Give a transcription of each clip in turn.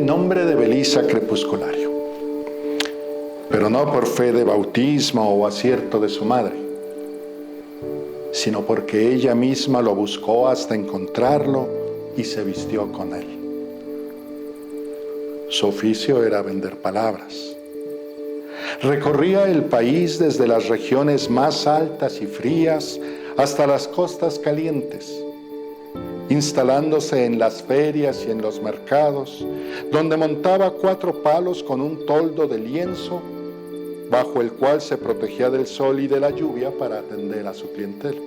Nombre de Belisa Crepusculario, pero no por fe de bautismo o acierto de su madre, sino porque ella misma lo buscó hasta encontrarlo y se vistió con él. Su oficio era vender palabras. Recorría el país desde las regiones más altas y frías hasta las costas calientes, instalándose en las ferias y en los mercados, donde montaba 4 palos con un toldo de lienzo, bajo el cual se protegía del sol y de la lluvia para atender a su clientela.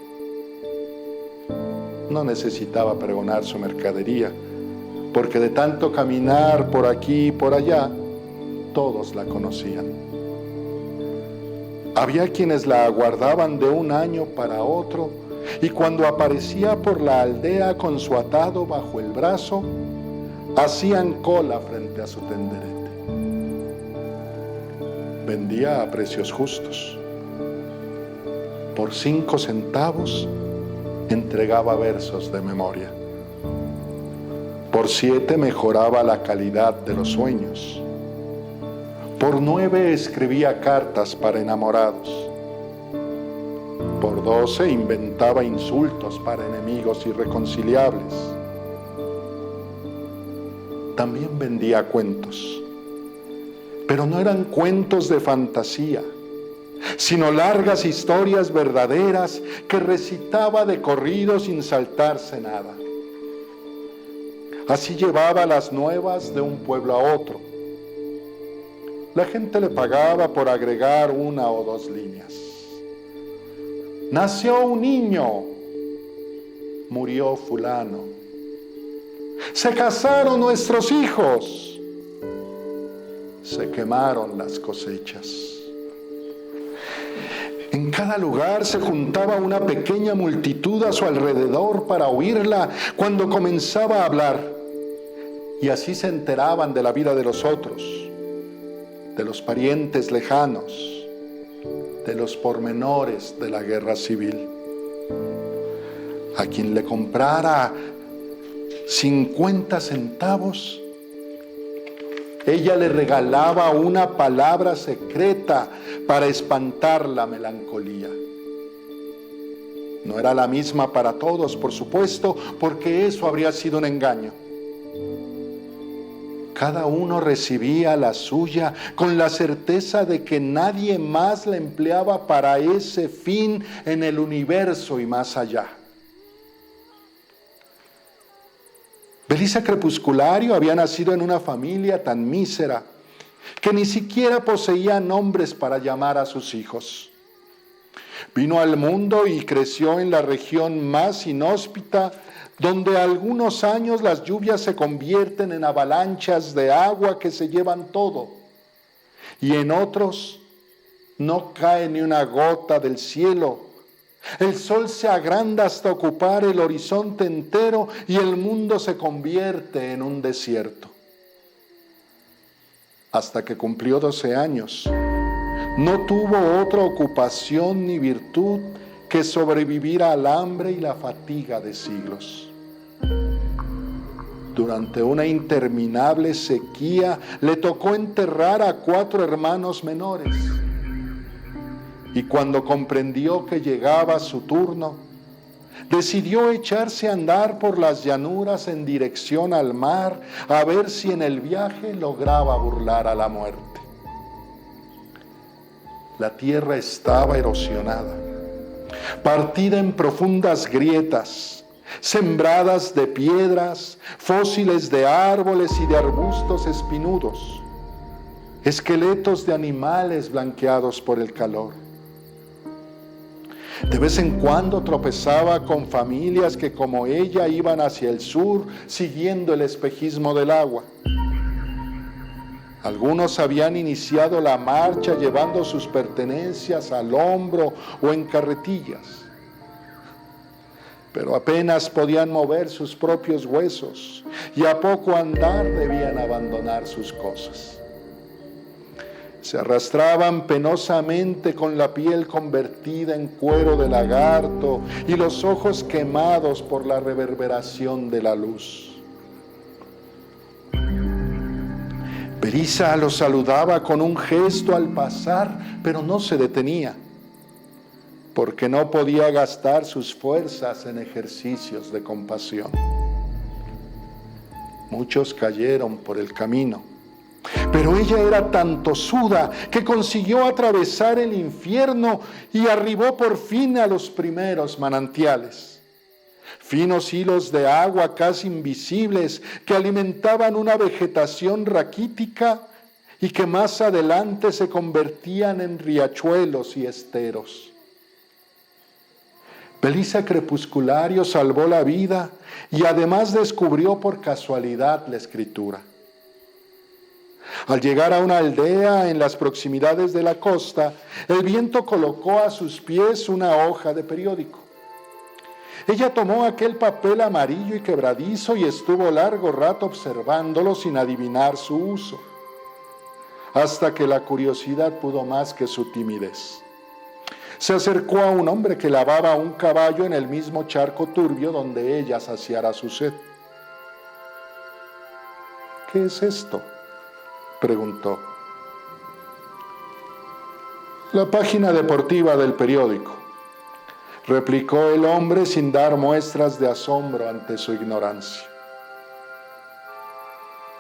No necesitaba pregonar su mercadería, porque de tanto caminar por aquí y por allá, todos la conocían. Había quienes la aguardaban de un año para otro, y cuando aparecía por la aldea con su atado bajo el brazo, hacían cola frente a su tenderete. Vendía a precios justos. Por 5 centavos entregaba versos de memoria. Por 7 mejoraba la calidad de los sueños. Por 9 escribía cartas para enamorados. Por 12 inventaba insultos para enemigos irreconciliables. También vendía cuentos, pero no eran cuentos de fantasía, sino largas historias verdaderas que recitaba de corrido sin saltarse nada. Así llevaba las nuevas de un pueblo a otro. La gente le pagaba por agregar 1 o 2 líneas. Nació un niño, murió fulano. Se casaron nuestros hijos, se quemaron las cosechas. En cada lugar se juntaba una pequeña multitud a su alrededor para oírla cuando comenzaba a hablar, y así se enteraban de la vida de los otros, de los parientes lejanos, de los pormenores de la guerra civil. A quien le comprara 50 centavos, ella le regalaba una palabra secreta para espantar la melancolía. No era la misma para todos, por supuesto, porque eso habría sido un engaño. Cada uno recibía la suya con la certeza de que nadie más la empleaba para ese fin en el universo y más allá. Belisa Crepusculario había nacido en una familia tan mísera que ni siquiera poseía nombres para llamar a sus hijos. Vino al mundo y creció en la región más inhóspita, donde algunos años las lluvias se convierten en avalanchas de agua que se llevan todo, y en otros no cae ni una gota del cielo. El sol se agranda hasta ocupar el horizonte entero y el mundo se convierte en un desierto. Hasta que cumplió 12 años, no tuvo otra ocupación ni virtud que sobrevivir al hambre y la fatiga de siglos. Durante una interminable sequía le tocó enterrar a 4 hermanos menores. Y cuando comprendió que llegaba su turno, decidió echarse a andar por las llanuras en dirección al mar, a ver si en el viaje lograba burlar a la muerte. La tierra estaba erosionada, partida en profundas grietas, sembradas de piedras, fósiles de árboles y de arbustos espinudos, esqueletos de animales blanqueados por el calor. De vez en cuando tropezaba con familias que como ella iban hacia el sur siguiendo el espejismo del agua. Algunos habían iniciado la marcha llevando sus pertenencias al hombro o en carretillas, pero apenas podían mover sus propios huesos y a poco andar debían abandonar sus cosas. Se arrastraban penosamente con la piel convertida en cuero de lagarto y los ojos quemados por la reverberación de la luz. Belisa lo saludaba con un gesto al pasar, pero no se detenía, porque no podía gastar sus fuerzas en ejercicios de compasión. Muchos cayeron por el camino, pero ella era tan tosuda que consiguió atravesar el infierno y arribó por fin a los primeros manantiales. Finos hilos de agua casi invisibles que alimentaban una vegetación raquítica y que más adelante se convertían en riachuelos y esteros. Belisa Crepusculario salvó la vida y además descubrió por casualidad la escritura. Al llegar a una aldea en las proximidades de la costa, el viento colocó a sus pies una hoja de periódico. Ella tomó aquel papel amarillo y quebradizo y estuvo largo rato observándolo sin adivinar su uso, hasta que la curiosidad pudo más que su timidez. Se acercó a un hombre que lavaba un caballo en el mismo charco turbio donde ella saciara su sed. ¿Qué es esto?, preguntó. La página deportiva del periódico, replicó el hombre sin dar muestras de asombro ante su ignorancia.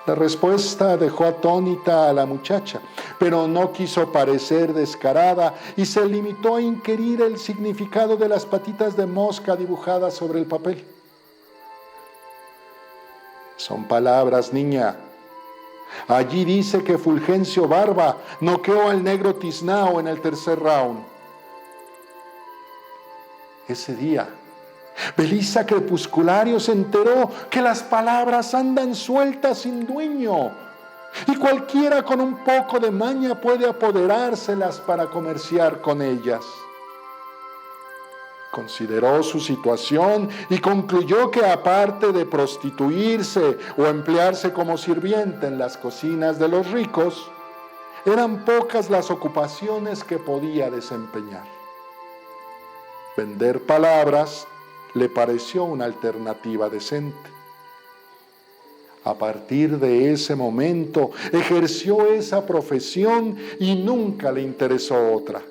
La respuesta dejó atónita a la muchacha, pero no quiso parecer descarada y se limitó a inquirir el significado de las patitas de mosca dibujadas sobre el papel. Son palabras, niña. Allí dice que Fulgencio Barba noqueó al negro Tiznao en el tercer round. Ese día, Belisa Crepusculario se enteró que las palabras andan sueltas sin dueño y cualquiera con un poco de maña puede apoderárselas para comerciar con ellas. Consideró su situación y concluyó que aparte de prostituirse o emplearse como sirviente en las cocinas de los ricos, eran pocas las ocupaciones que podía desempeñar. Vender palabras le pareció una alternativa decente. A partir de ese momento ejerció esa profesión y nunca le interesó otra.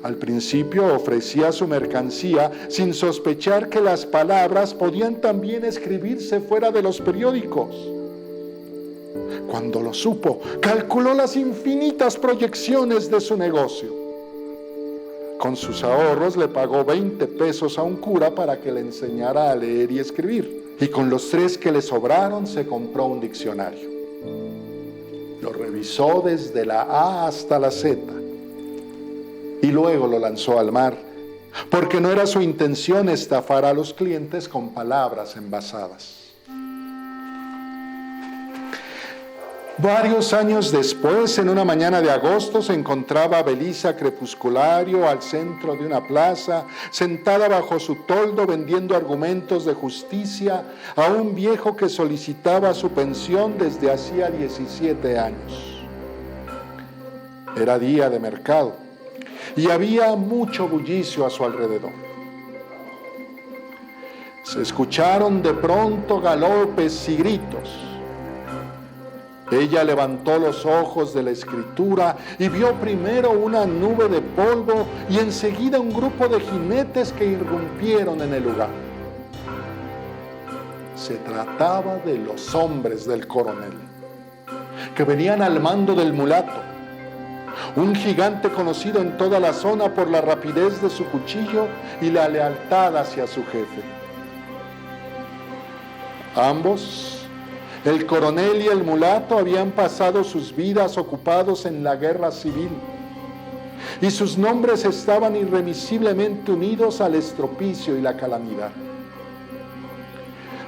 Al principio ofrecía su mercancía sin sospechar que las palabras podían también escribirse fuera de los periódicos. Cuando lo supo, calculó las infinitas proyecciones de su negocio. Con sus ahorros le pagó 20 pesos a un cura para que le enseñara a leer y escribir. Y con los 3 que le sobraron se compró un diccionario. Lo revisó desde la A hasta la Z. Y luego lo lanzó al mar, porque no era su intención estafar a los clientes con palabras envasadas. Varios años después, en una mañana de agosto, se encontraba Belisa Crepusculario al centro de una plaza, sentada bajo su toldo vendiendo argumentos de justicia a un viejo que solicitaba su pensión desde hacía 17 años. Era día de mercado y había mucho bullicio a su alrededor. Se escucharon de pronto galopes y gritos. Ella levantó los ojos de la escritura y vio primero una nube de polvo y enseguida un grupo de jinetes que irrumpieron en el lugar. Se trataba de los hombres del coronel, que venían al mando del mulato, un gigante conocido en toda la zona por la rapidez de su cuchillo y la lealtad hacia su jefe. Ambos, el coronel y el mulato, habían pasado sus vidas ocupados en la guerra civil y sus nombres estaban irremisiblemente unidos al estropicio y la calamidad.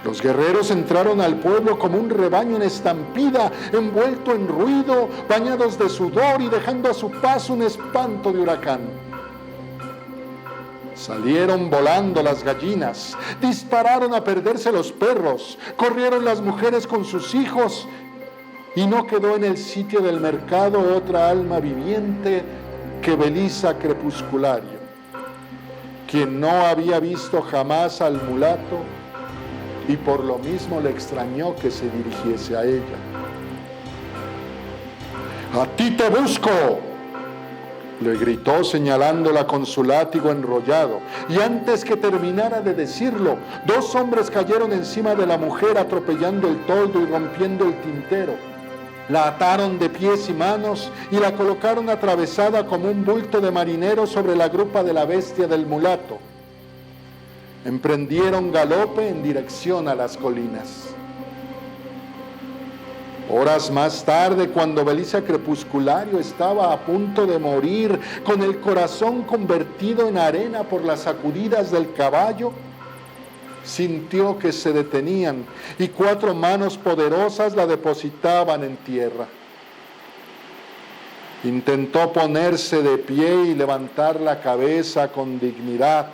Los guerreros entraron al pueblo como un rebaño en estampida, envuelto en ruido, bañados de sudor y dejando a su paso un espanto de huracán. Salieron volando las gallinas, dispararon a perderse los perros, corrieron las mujeres con sus hijos y no quedó en el sitio del mercado otra alma viviente que Belisa Crepusculario, quien no había visto jamás al mulato y por lo mismo le extrañó que se dirigiese a ella. ¡A ti te busco!, le gritó señalándola con su látigo enrollado. Y antes que terminara de decirlo, 2 hombres cayeron encima de la mujer, atropellando el toldo y rompiendo el tintero. La ataron de pies y manos y la colocaron atravesada como un bulto de marinero sobre la grupa de la bestia del mulato. Emprendieron galope en dirección a las colinas. Horas más tarde, cuando Belisa Crepusculario estaba a punto de morir, con el corazón convertido en arena por las sacudidas del caballo, sintió que se detenían y 4 manos poderosas la depositaban en tierra. Intentó ponerse de pie y levantar la cabeza con dignidad,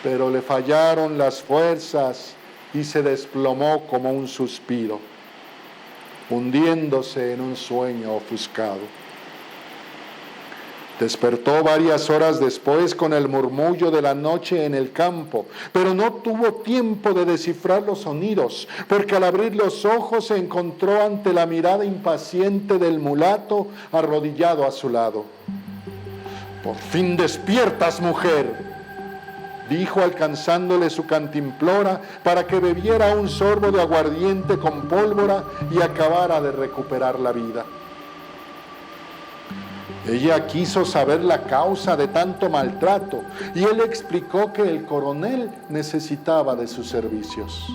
pero le fallaron las fuerzas y se desplomó como un suspiro, hundiéndose en un sueño ofuscado. Despertó varias horas después con el murmullo de la noche en el campo, pero no tuvo tiempo de descifrar los sonidos, porque al abrir los ojos se encontró ante la mirada impaciente del mulato arrodillado a su lado. «Por fin despiertas, mujer», dijo alcanzándole su cantimplora para que bebiera un sorbo de aguardiente con pólvora y acabara de recuperar la vida. Ella quiso saber la causa de tanto maltrato y él explicó que el coronel necesitaba de sus servicios.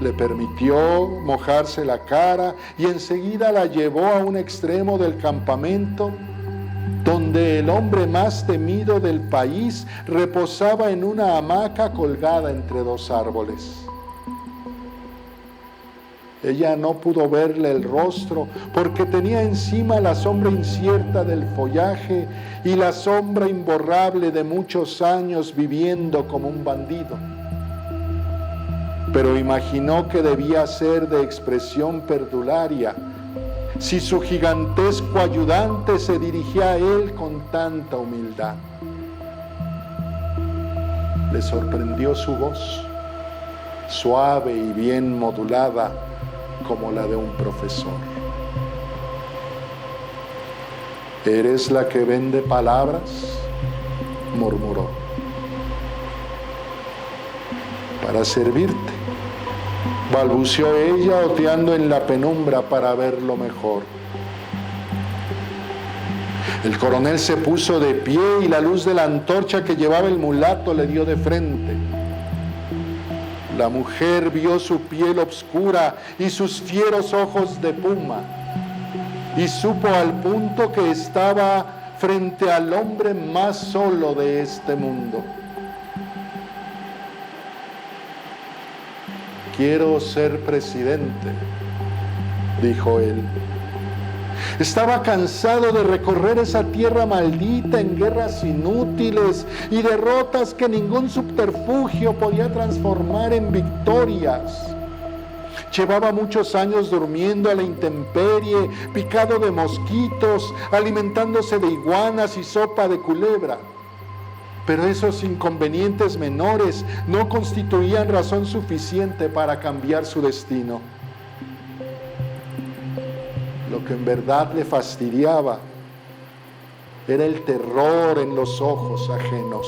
Le permitió mojarse la cara y enseguida la llevó a un extremo del campamento, donde el hombre más temido del país reposaba en una hamaca colgada entre 2 árboles. Ella no pudo verle el rostro porque tenía encima la sombra incierta del follaje y la sombra imborrable de muchos años viviendo como un bandido. Pero imaginó que debía ser de expresión perdularia, si su gigantesco ayudante se dirigía a él con tanta humildad. Le sorprendió su voz, suave y bien modulada como la de un profesor. «¿Eres la que vende palabras?», murmuró. «Para servirte», balbuceó ella, oteando en la penumbra para verlo mejor. El coronel se puso de pie y la luz de la antorcha que llevaba el mulato le dio de frente. La mujer vio su piel obscura y sus fieros ojos de puma, y supo al punto que estaba frente al hombre más solo de este mundo. «Quiero ser presidente», dijo él. Estaba cansado de recorrer esa tierra maldita en guerras inútiles y derrotas que ningún subterfugio podía transformar en victorias. Llevaba muchos años durmiendo a la intemperie, picado de mosquitos, alimentándose de iguanas y sopa de culebra. Pero esos inconvenientes menores no constituían razón suficiente para cambiar su destino. Lo que en verdad le fastidiaba era el terror en los ojos ajenos.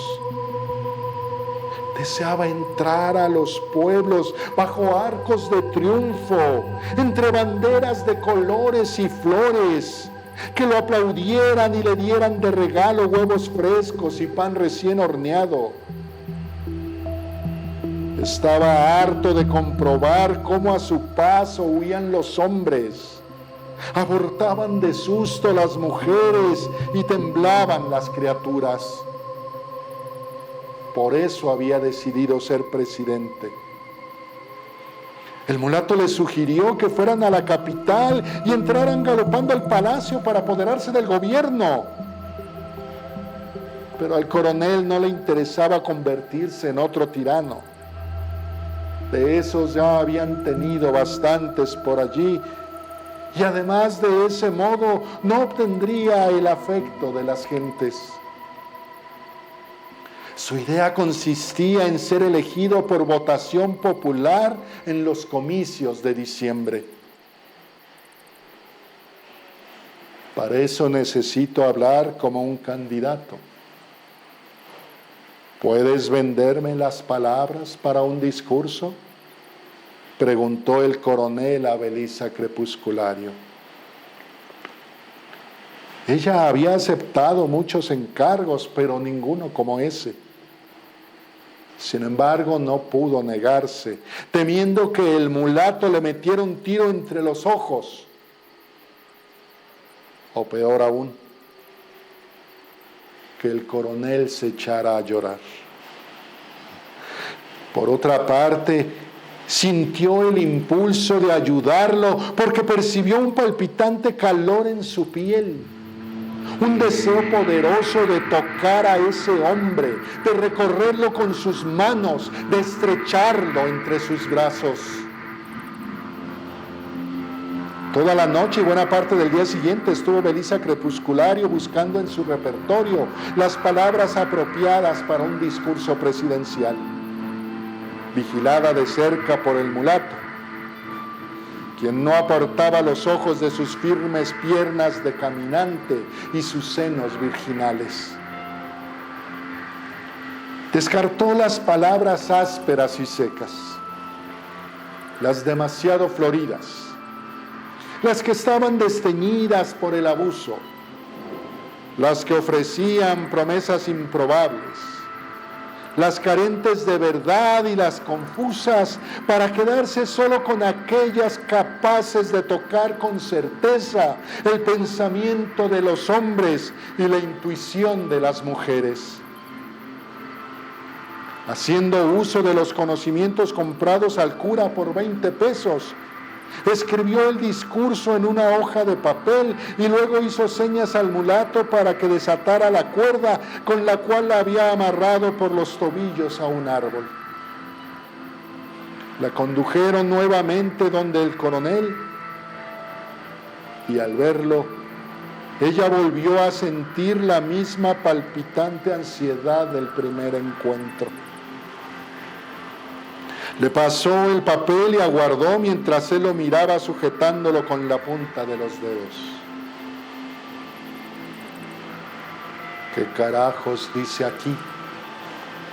Deseaba entrar a los pueblos bajo arcos de triunfo, entre banderas de colores y flores, que lo aplaudieran y le dieran de regalo huevos frescos y pan recién horneado. Estaba harto de comprobar cómo a su paso huían los hombres, abortaban de susto las mujeres y temblaban las criaturas. Por eso había decidido ser presidente. El mulato le sugirió que fueran a la capital y entraran galopando al palacio para apoderarse del gobierno. Pero al coronel no le interesaba convertirse en otro tirano. De esos ya habían tenido bastantes por allí, y además de ese modo no obtendría el afecto de las gentes. Su idea consistía en ser elegido por votación popular en los comicios de diciembre. Para eso necesito hablar como un candidato. ¿Puedes venderme las palabras para un discurso?, preguntó el coronel a Belisa Crepusculario. Ella había aceptado muchos encargos, pero ninguno como ese. Sin embargo, no pudo negarse, temiendo que el mulato le metiera un tiro entre los ojos. O peor aún, que el coronel se echara a llorar. Por otra parte, sintió el impulso de ayudarlo porque percibió un palpitante calor en su piel, un deseo poderoso de tocar a ese hombre, de recorrerlo con sus manos, de estrecharlo entre sus brazos. Toda la noche y buena parte del día siguiente estuvo Belisa Crepusculario buscando en su repertorio las palabras apropiadas para un discurso presidencial, vigilada de cerca por el mulato, quien no apartaba los ojos de sus firmes piernas de caminante y sus senos virginales. Descartó las palabras ásperas y secas, las demasiado floridas, las que estaban desteñidas por el abuso, las que ofrecían promesas improbables, las carentes de verdad y las confusas, para quedarse solo con aquellas capaces de tocar con certeza el pensamiento de los hombres y la intuición de las mujeres. Haciendo uso de los conocimientos comprados al cura por 20 pesos, escribió el discurso en una hoja de papel y luego hizo señas al mulato para que desatara la cuerda con la cual la había amarrado por los tobillos a un árbol. La condujeron nuevamente donde el coronel y al verlo, ella volvió a sentir la misma palpitante ansiedad del primer encuentro. Le pasó el papel y aguardó mientras él lo miraba sujetándolo con la punta de los dedos. ¿Qué carajos dice aquí?,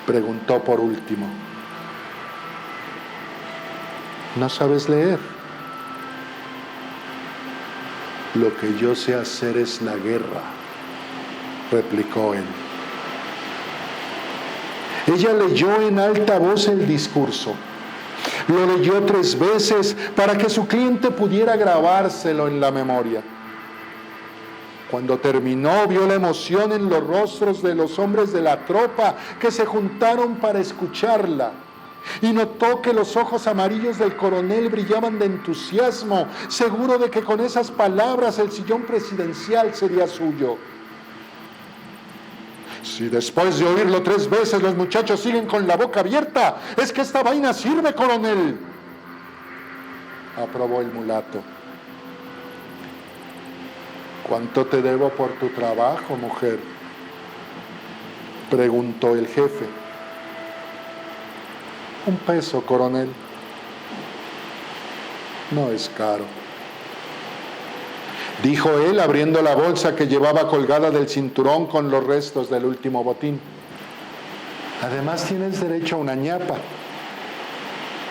preguntó por último. ¿No sabes leer? Lo que yo sé hacer es la guerra, replicó él. Ella leyó en alta voz el discurso. Lo leyó 3 veces para que su cliente pudiera grabárselo en la memoria. Cuando terminó, vio la emoción en los rostros de los hombres de la tropa que se juntaron para escucharla, y notó que los ojos amarillos del coronel brillaban de entusiasmo, seguro de que con esas palabras el sillón presidencial sería suyo. Si después de oírlo 3 veces los muchachos siguen con la boca abierta, es que esta vaina sirve, coronel, aprobó el mulato. ¿Cuánto te debo por tu trabajo, mujer?, preguntó el jefe. 1 peso, coronel. No es caro, dijo él abriendo la bolsa que llevaba colgada del cinturón con los restos del último botín. Además tienes derecho a una ñapa.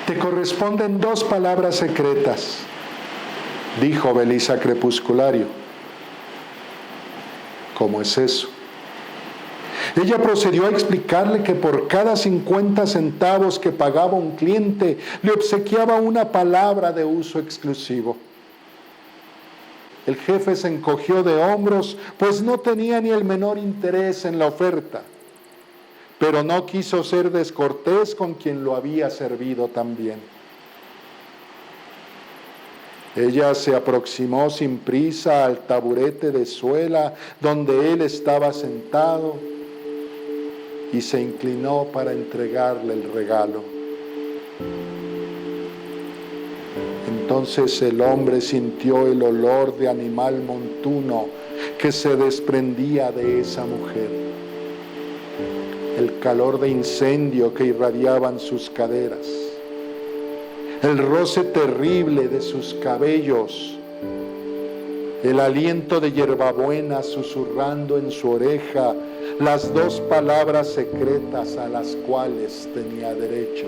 Te corresponden 2 palabras secretas, dijo Belisa Crepusculario. ¿Cómo es eso? Ella procedió a explicarle que por cada 50 centavos que pagaba un cliente, le obsequiaba una palabra de uso exclusivo. El jefe se encogió de hombros, pues no tenía ni el menor interés en la oferta, pero no quiso ser descortés con quien lo había servido tan bien. Ella se aproximó sin prisa al taburete de suela donde él estaba sentado y se inclinó para entregarle el regalo. Entonces el hombre sintió el olor de animal montuno que se desprendía de esa mujer, el calor de incendio que irradiaban sus caderas, el roce terrible de sus cabellos, el aliento de hierbabuena susurrando en su oreja las 2 palabras secretas a las cuales tenía derecho.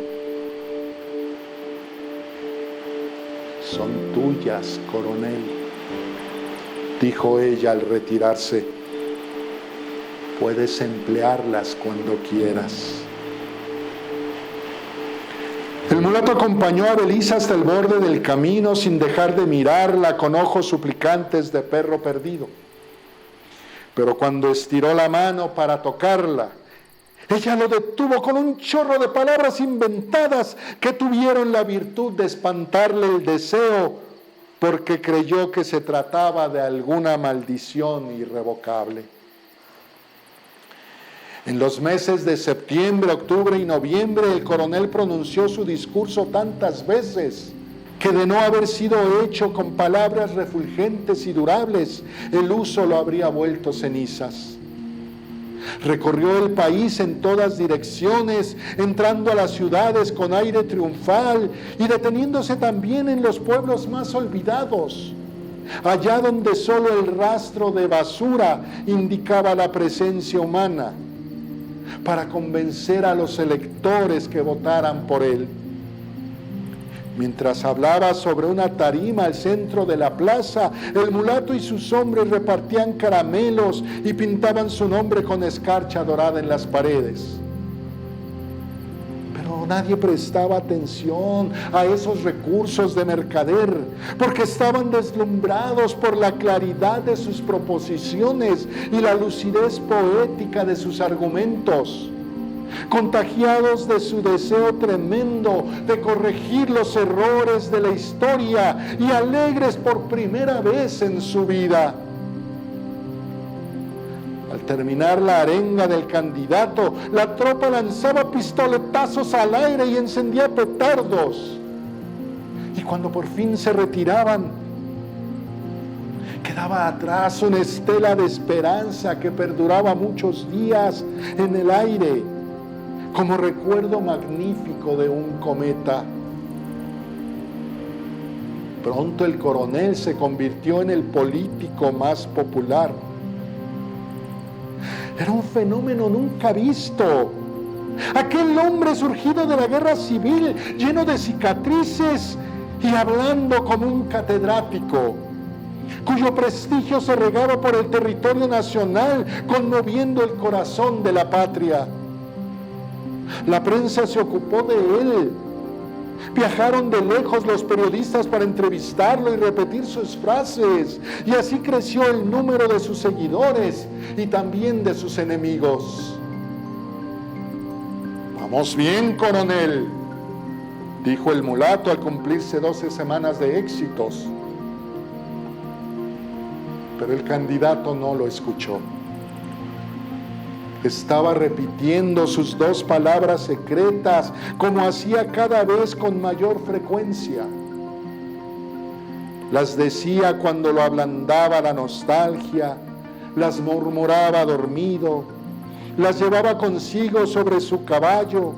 Son tuyas, coronel, dijo ella al retirarse. Puedes emplearlas cuando quieras. El mulato acompañó a Belisa hasta el borde del camino sin dejar de mirarla con ojos suplicantes de perro perdido. Pero cuando estiró la mano para tocarla, ella lo detuvo con un chorro de palabras inventadas que tuvieron la virtud de espantarle el deseo, porque creyó que se trataba de alguna maldición irrevocable. En los meses de septiembre, octubre y noviembre, el coronel pronunció su discurso tantas veces que de no haber sido hecho con palabras refulgentes y durables, el uso lo habría vuelto cenizas. Recorrió el país en todas direcciones, entrando a las ciudades con aire triunfal y deteniéndose también en los pueblos más olvidados, allá donde solo el rastro de basura indicaba la presencia humana, para convencer a los electores que votaran por él. Mientras hablaba sobre una tarima al centro de la plaza, el mulato y sus hombres repartían caramelos y pintaban su nombre con escarcha dorada en las paredes. Pero nadie prestaba atención a esos recursos de mercader, porque estaban deslumbrados por la claridad de sus proposiciones y la lucidez poética de sus argumentos, contagiados de su deseo tremendo de corregir los errores de la historia y alegres por primera vez en su vida. Al terminar la arenga del candidato, la tropa lanzaba pistoletazos al aire y encendía petardos. Y cuando por fin se retiraban, quedaba atrás una estela de esperanza que perduraba muchos días en el aire, como recuerdo magnífico de un cometa. Pronto el coronel se convirtió en el político más popular. Era un fenómeno nunca visto. Aquel hombre surgido de la guerra civil, lleno de cicatrices y hablando como un catedrático, cuyo prestigio se regaba por el territorio nacional, conmoviendo el corazón de la patria. La prensa se ocupó de él. Viajaron de lejos los periodistas para entrevistarlo y repetir sus frases, y así creció el número de sus seguidores y también de sus enemigos. Vamos bien, coronel, dijo el mulato al cumplirse 12 semanas de éxitos. Pero el candidato no lo escuchó. Estaba repitiendo sus 2 palabras secretas, como hacía cada vez con mayor frecuencia. Las decía cuando lo ablandaba la nostalgia, las murmuraba dormido, las llevaba consigo sobre su caballo,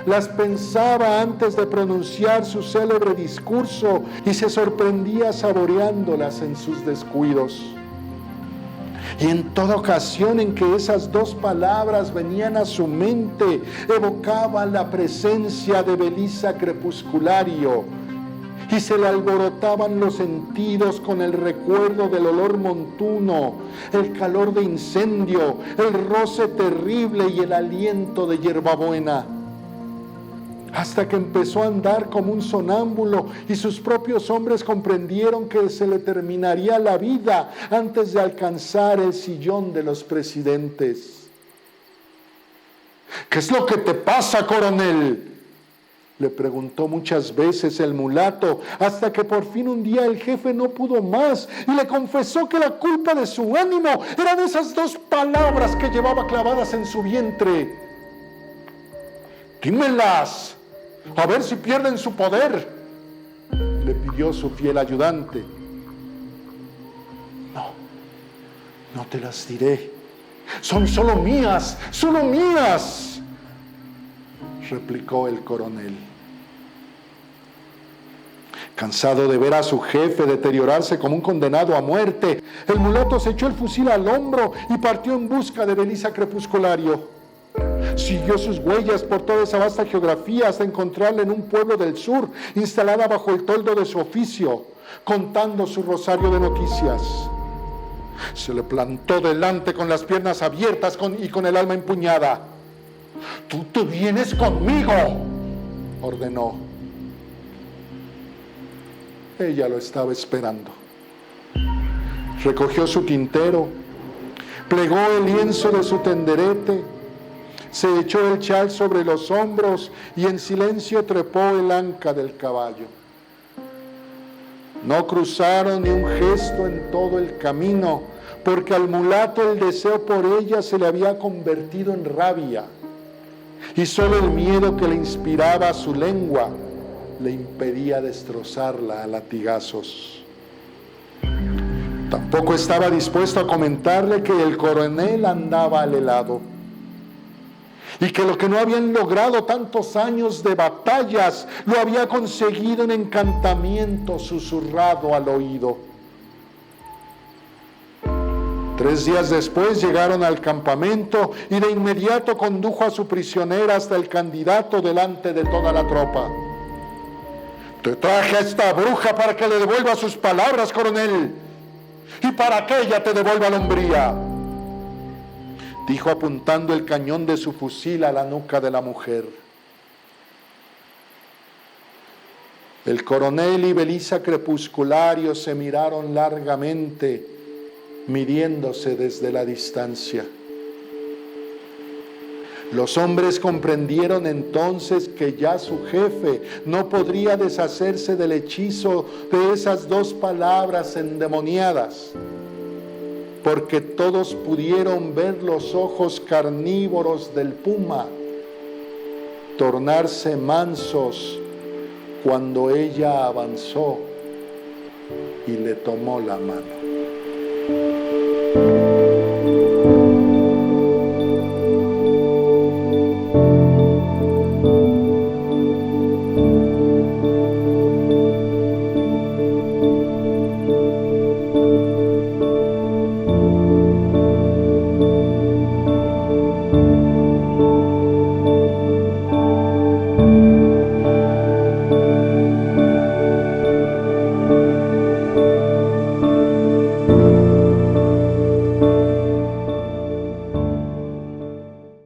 las pensaba antes de pronunciar su célebre discurso y se sorprendía saboreándolas en sus descuidos. Y en toda ocasión en que esas 2 palabras venían a su mente, evocaban la presencia de Belisa Crepusculario, y se le alborotaban los sentidos con el recuerdo del olor montuno, el calor de incendio, el roce terrible y el aliento de hierbabuena. Hasta que empezó a andar como un sonámbulo y sus propios hombres comprendieron que se le terminaría la vida antes de alcanzar el sillón de los presidentes. ¿Qué es lo que te pasa, coronel?, le preguntó muchas veces el mulato, hasta que por fin un día el jefe no pudo más y le confesó que la culpa de su ánimo eran esas 2 palabras que llevaba clavadas en su vientre. Dímelas, a ver si pierden su poder, le pidió su fiel ayudante. No te las diré. Son solo mías, replicó el coronel. Cansado de ver a su jefe deteriorarse como un condenado a muerte, el mulato se echó el fusil al hombro y partió en busca de Belisa Crepusculario. Siguió sus huellas por toda esa vasta geografía hasta encontrarla en un pueblo del sur, instalada bajo el toldo de su oficio, contando su rosario de noticias. Se le plantó delante con las piernas abiertas y con el alma empuñada. «Tú te vienes conmigo», ordenó. Ella lo estaba esperando. Recogió su tintero, plegó el lienzo de su tenderete, se echó el chal sobre los hombros y en silencio trepó el anca del caballo. No cruzaron ni un gesto en todo el camino, porque al mulato el deseo por ella se le había convertido en rabia, y solo el miedo que le inspiraba su lengua le impedía destrozarla a latigazos. Tampoco estaba dispuesto a comentarle que el coronel andaba al helado y que lo que no habían logrado tantos años de batallas lo había conseguido en encantamiento susurrado al oído. 3 días después llegaron al campamento y de inmediato condujo a su prisionera hasta el candidato delante de toda la tropa. «Te traje a esta bruja para que le devuelva sus palabras, coronel, y para que ella te devuelva la hombría», dijo apuntando el cañón de su fusil a la nuca de la mujer. El coronel y Belisa Crepusculario se miraron largamente, midiéndose desde la distancia. Los hombres comprendieron entonces que ya su jefe no podría deshacerse del hechizo de esas 2 palabras endemoniadas, porque todos pudieron ver los ojos carnívoros del puma tornarse mansos cuando ella avanzó y le tomó la mano.